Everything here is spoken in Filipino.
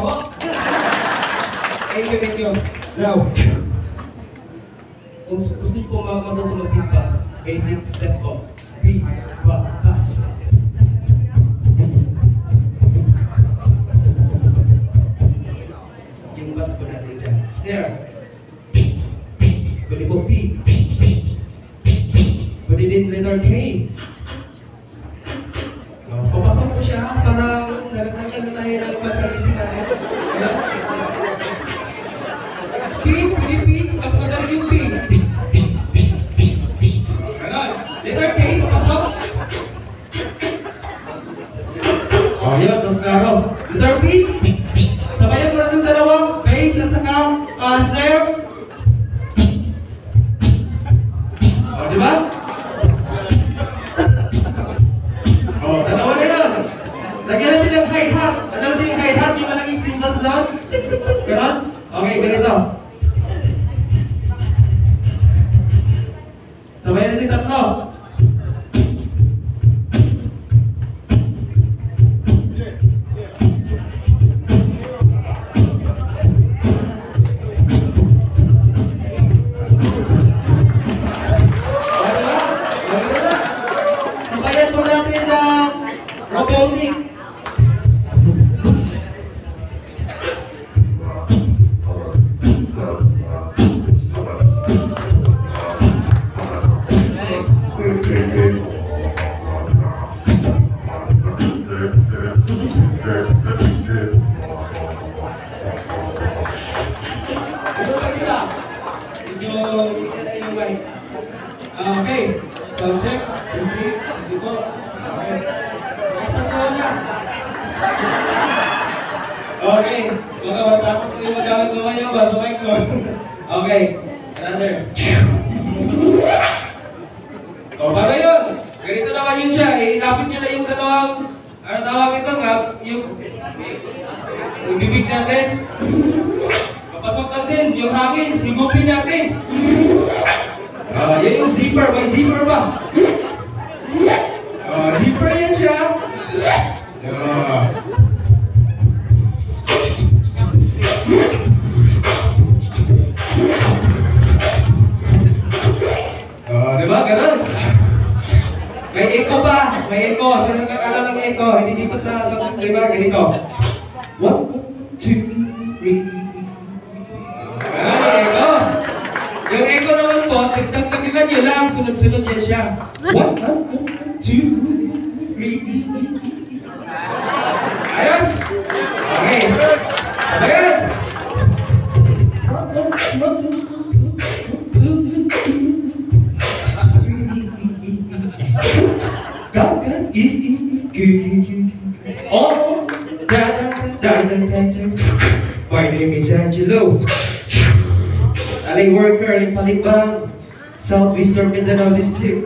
po. Thank you. Now, kung gusto niyo po matuto mag-beatbox, basic step po. Beatbox. Yung bass po natin dyan. Snare. Pwede po B. Pwede din letter K. Papasok po siya, parang nagkakanta na tayo ng pasalitin natin. P, pwede P, mas madali yung P. Ganon. Letter K, papasok. Yun, mas klaro. Letter P, sabayan mo natin dalawang bass at saka snare. Diba? Dalawa na yun. Lagyan natin yung hi-hat. Lagyan natin yung hi-hat, yung malaking cymbals doon. Ganon? Okay, ganito. Sabayan natin tatlo. Sabayan po natin ang robotic. Okay, sound check, listening, dito. Okay, isang ko na. Okay, takot ko yung magawag ko ngayon, basabay ko. Okay, another. Para yun. Ganito naman yun siya, ilapit nyo na yung dalawang, ano tawag ito nga, yung bibig natin. Papasok natin, yung hangin, higupin natin. Yan yung zipper. May zipper ba? Zipper yan siya. Diba? Ganun. May echo pa. May echo. Sino nakakala ng echo? Hindi dito sa sound system, diba? Ganito. 1, 2, 3. Echo. Yung echo naman po, tigtag-tagigan nyo lang, sunod-sunod yan siya. 1, 2, 3. Ayos! Okay. Sabayan! God is good. Oh, my name is Angelo. Aling worker, aling palibang, Southwestern Mindanao District.